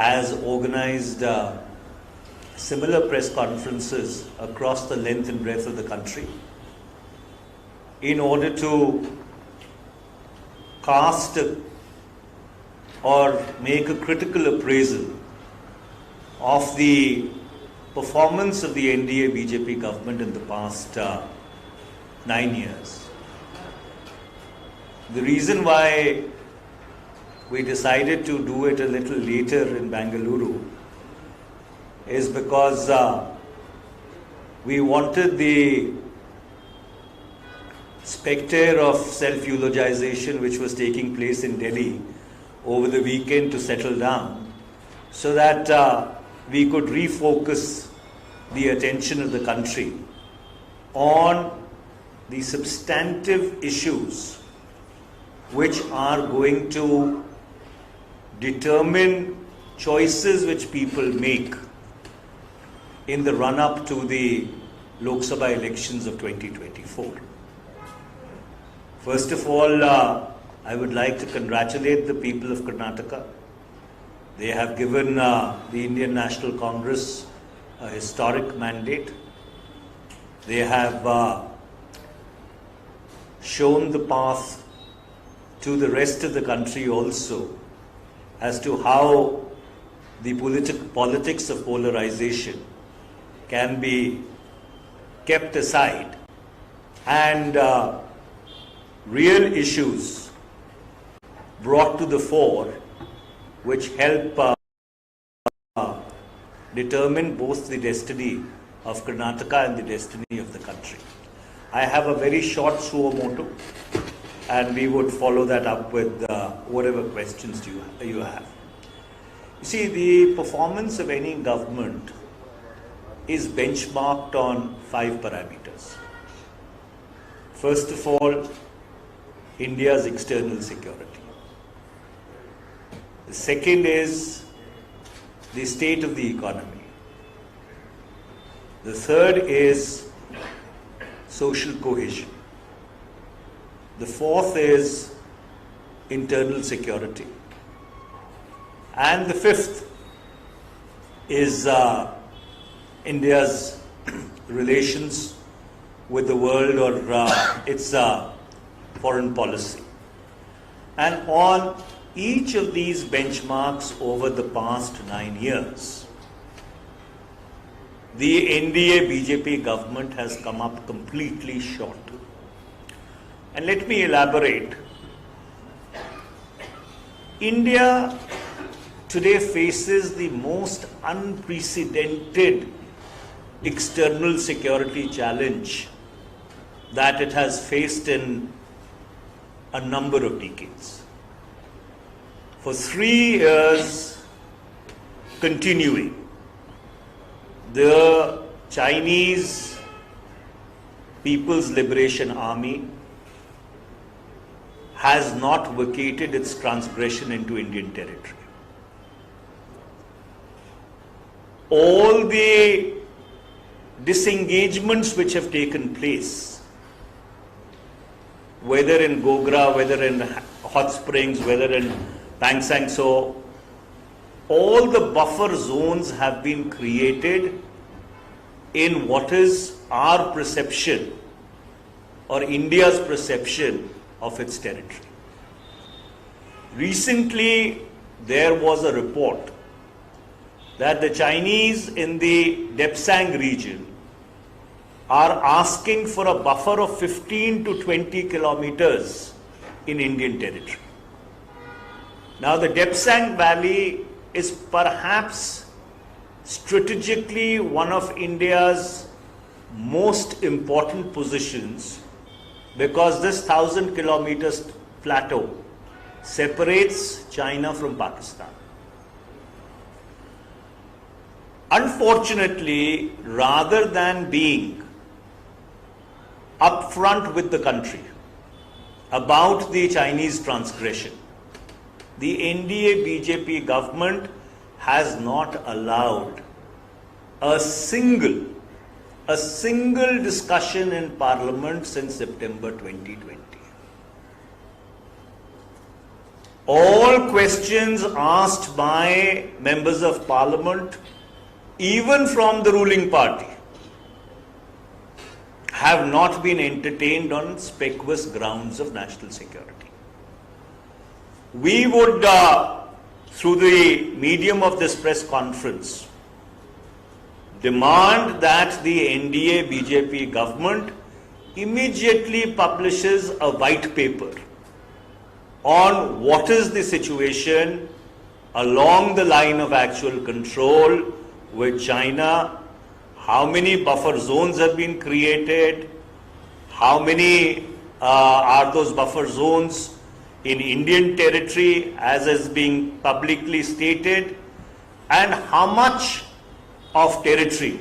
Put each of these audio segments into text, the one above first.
has organized similar press conferences across the length and breadth of the country in order to cast or make a critical appraisal of the performance of the NDA BJP government in the past 9 years. The reason why we decided to do it a little later in Bengaluru is because we wanted the spectre of self-eulogization which was taking place in Delhi over the weekend to settle down, so that we could refocus the attention of the country on the substantive issues which are going to determine choices which people make in the run-up to the Lok Sabha elections of 2024. First of all, I would like to congratulate the people of Karnataka. They have given the Indian National Congress a historic mandate. They have shown the path to the rest of the country also as to how the politics of polarization can be kept aside and real issues brought to the fore which help determine both the destiny of Karnataka and the destiny of the country. I have a very short suo motu, and we would follow that up with whatever questions you have. You see, the performance of any government is benchmarked on 5 parameters. First of all, India's external security. The second is the state of the economy. The third is social cohesion. The fourth is internal security. And the fifth is India's relations with the world, or its foreign policy. And on each of these benchmarks over the past 9 years, the NDA BJP government has come up completely short. And let me elaborate. India today faces the most unprecedented external security challenge that it has faced in a number of decades. For 3 years continuing, the Chinese People's Liberation Army has not vacated its transgression into Indian territory. All the disengagements which have taken place, whether in Gogra, whether in Hot Springs, whether in Pangsang So, all the buffer zones have been created in what is our perception or India's perception of its territory. Recently, there was a report that the Chinese in the Depsang region are asking for a buffer of 15 to 20 kilometers in Indian territory. Now, the Depsang Valley is perhaps strategically one of India's most important positions, because this 1,000 kilometers plateau separates China from Pakistan. Unfortunately, rather than being upfront with the country about the Chinese transgression, the NDA BJP government has not allowed a single discussion in Parliament since September 2020. all questions asked by members of parliament, even from the ruling party, have not been entertained on specious grounds of national security. We would, through the medium of this press conference, demand that the NDA BJP government immediately publishes a white paper on what is the situation along the line of actual control with China, how many buffer zones have been created, how many are those buffer zones in Indian territory as is being publicly stated, and how much of territory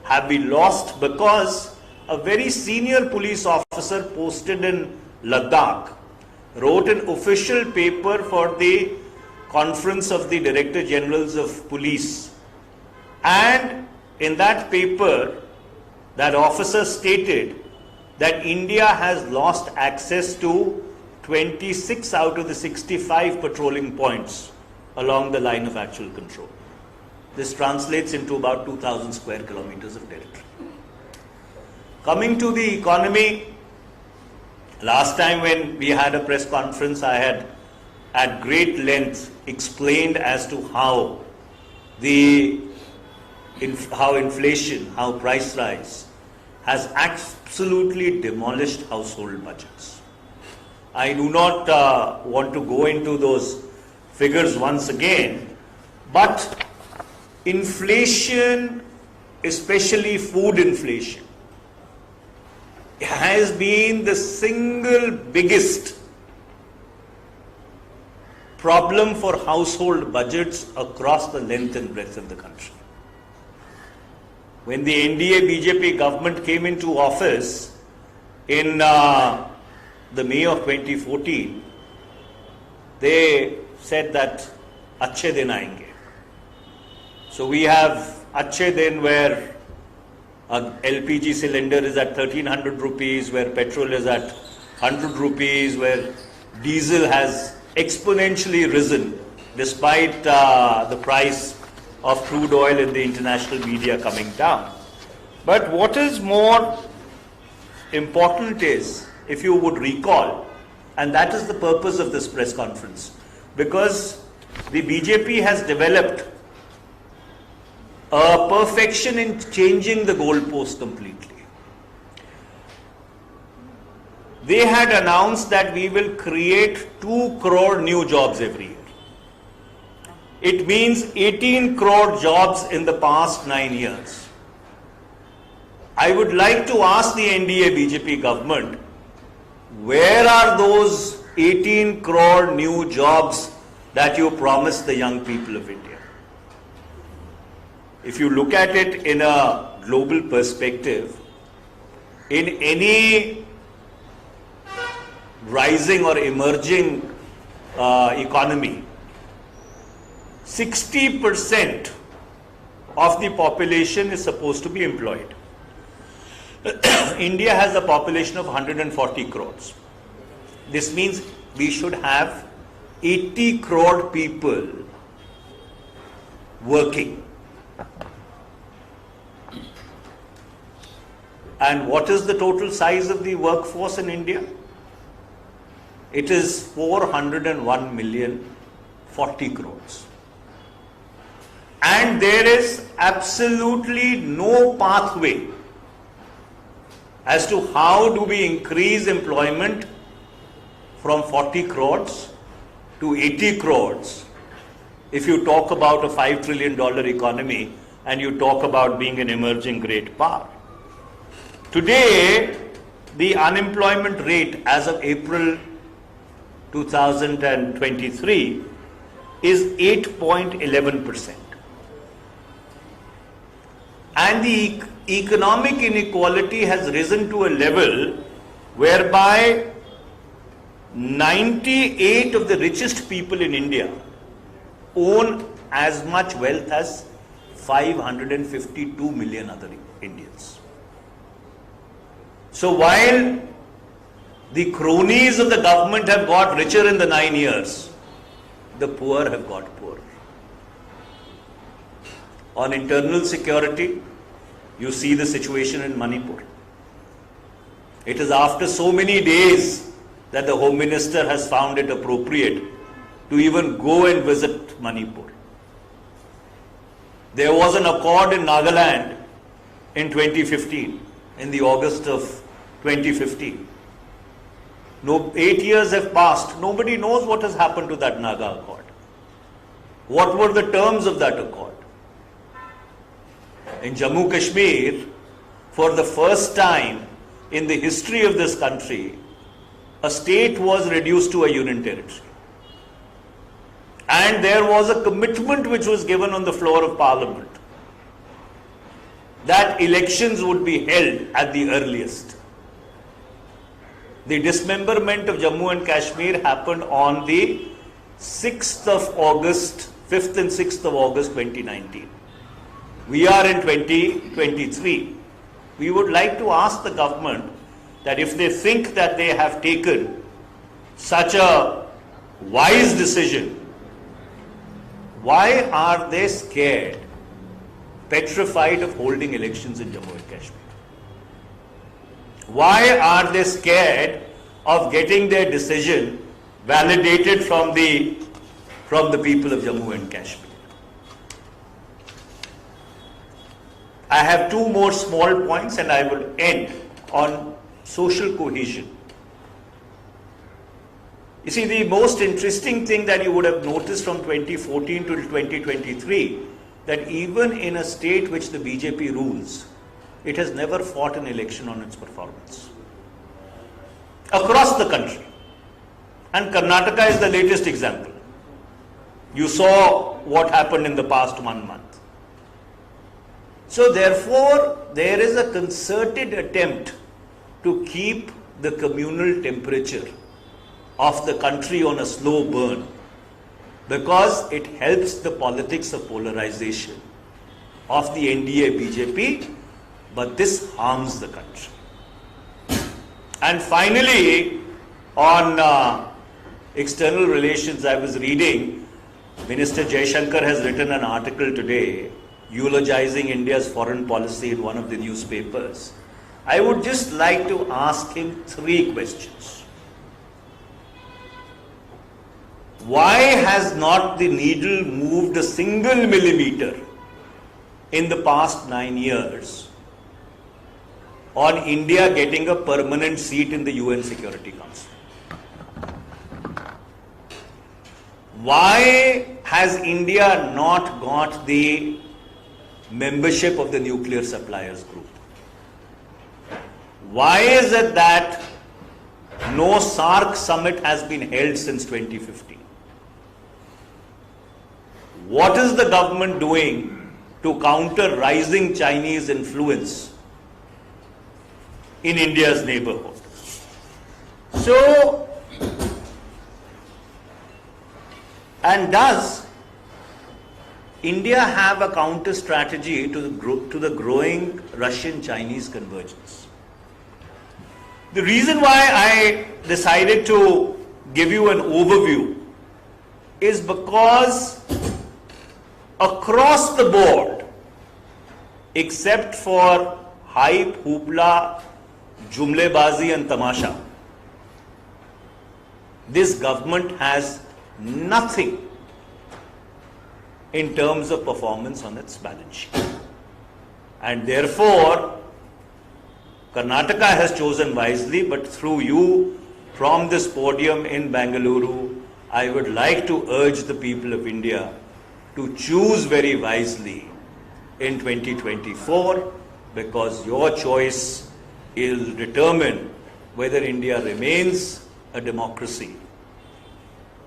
have been lost because a very senior police officer posted in Ladakh wrote an official paper for the Conference of the Director Generals of Police, and in that paper that officer stated that India has lost access to 26 out of the 65 patrolling points along the line of actual control. This translates into about 2,000 square kilometers of territory. Coming to the economy, last time when we had a press conference, I had at great length explained as to how inflation, how price rise has absolutely demolished household budgets. I do not want to go into those figures once again, but inflation, especially food inflation, has been the single biggest problem for household budgets across the length and breadth of the country. When the NDA BJP government came into office in the May of 2014, they said that Achhe Din Aayenge. So we have Achhe Din where a LPG cylinder is at 1300 rupees, where petrol is at 100 rupees, where diesel has exponentially risen despite the price of crude oil in the international media coming down. But what is more important is, if you would recall, and that is the purpose of this press conference, because the BJP has developed a perfection in changing the goalpost completely. They had announced that we will create 2 crore new jobs every year. It means 18 crore jobs in the past 9 years. I would like to ask the NDA BJP government, where are those 18 crore new jobs that you promised the young people of India? If you look at it in a global perspective, in any rising or emerging economy, 60% of the population is supposed to be employed. India has a population of 140 crores. This means we should have 80 crore people working. And what is the total size of the workforce in India? It is 401 million, 40 crores. And there is absolutely no pathway as to how do we increase employment from 40 crores to 80 crores if you talk about a $5 trillion economy and you talk about being an emerging great power. Today, the unemployment rate as of April 2023 is 8.11%. And the economic inequality has risen to a level whereby 98 of the richest people in India own as much wealth as 552 million other Indians. So while The cronies of the government have got richer in the 9 years. The poor have got poorer. On internal security, you see the situation in Manipur. It is after so many days that the Home Minister has found it appropriate to even go and visit Manipur. There was an accord in Nagaland in 2015, in the August of 2015. 8 years have passed. Nobody knows what has happened to that Naga Accord. What were the terms of that accord? In Jammu Kashmir, for the first time in the history of this country, a state was reduced to a union territory. And there was a commitment which was given on the floor of Parliament that elections would be held at the earliest. The dismemberment of Jammu and Kashmir happened on the 6th of August, 5th and 6th of August 2019. We are in 2023. We would like to ask the government that if they think that they have taken such a wise decision, why are they scared, petrified of holding elections in Jammu and Kashmir? Why are they scared of getting their decision validated from the people of Jammu and Kashmir? I have two more small points and I will end on social cohesion. You see, the most interesting thing that you would have noticed from 2014 to 2023, that even in a state which the BJP rules, it has never fought an election on its performance. Across the country. And Karnataka is the latest example. You saw what happened in the past 1 month. So therefore, there is a concerted attempt to keep the communal temperature of the country on a slow burn, because it helps the politics of polarization of the NDA BJP, but this harms the country. And finally, on external relations, I was reading, Minister Jaishankar has written an article today eulogizing India's foreign policy in one of the newspapers. I would just like to ask him 3 questions. Why has not the needle moved a single millimeter in the past 9 years on India getting a permanent seat in the UN Security Council? Why has India not got the membership of the Nuclear Suppliers Group? Why is it that no SAARC summit has been held since 2015? What is the government doing to counter rising Chinese influence in India's neighborhood? So, and does India have a counter strategy to the growing Russian-Chinese convergence? The reason why I decided to give you an overview is because across the board, except for hype, hoopla, jumlebazi and tamasha, this government has nothing in terms of performance on its balance sheet. And therefore, Karnataka has chosen wisely, but through you, from this podium in Bengaluru, I would like to urge the people of India to choose very wisely in 2024, because your choice will determine whether India remains a democracy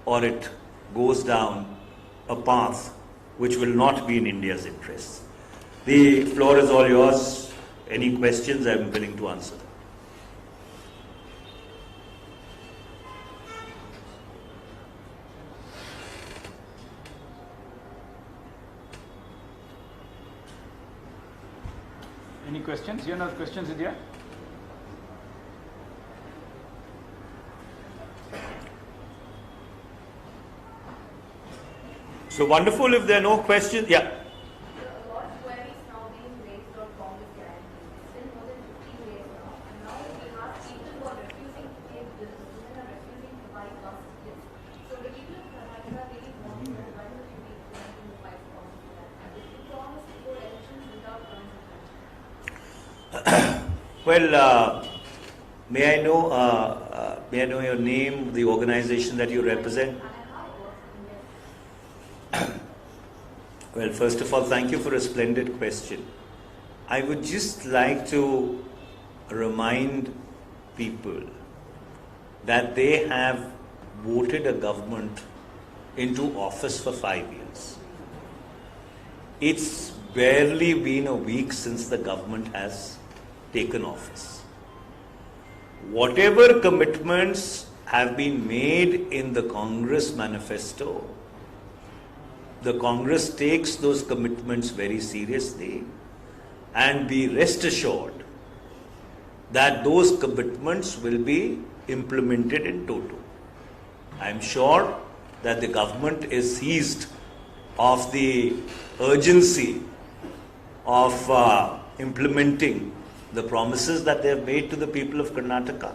or it goes down a path which will not be in India's interests. The floor is all yours. Any questions, I am willing to answer them. Any questions? You have questions, Vidya? So wonderful. If there are no questions, yeah. A lot of queries now being raised on Congress guarantees. It's been more than 15 days now, and now we have people who are refusing to pay bills, women are refusing to buy bus tickets. So the people of Karnataka really want to know when will you be implementing the 5 Congress guarantees? If you promise before elections without terms and conditions. Well, may I know your name, the organization that you represent? Well, first of all, thank you for a splendid question. I would just like to remind people that they have voted a government into office for 5 years. It's barely been a week since the government has taken office. Whatever commitments have been made in the Congress manifesto, the Congress takes those commitments very seriously, and be rest assured that those commitments will be implemented in toto. I am sure that the government is seized of the urgency of implementing the promises that they have made to the people of Karnataka.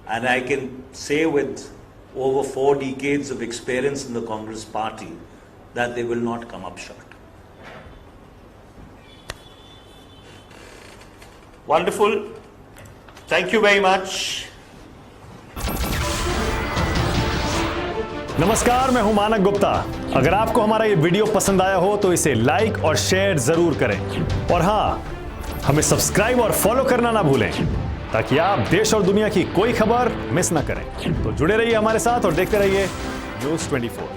And I can say with over 4 decades of experience in the Congress party that they will not come up short. Wonderful. Thank you very much. नमस्कार, मैं हूं मानक गुप्ता। अगर आपको हमारा ये video पसंद आया हो तो इसे लाइक और शेयर जरूर करें, और हां, हमें सब्सक्राइब और फॉलो करना ना भूलें ताकि आप देश और दुनिया की कोई खबर मिस ना करें। तो जुड़े रहिए हमारे साथ और देखते रहिए News24।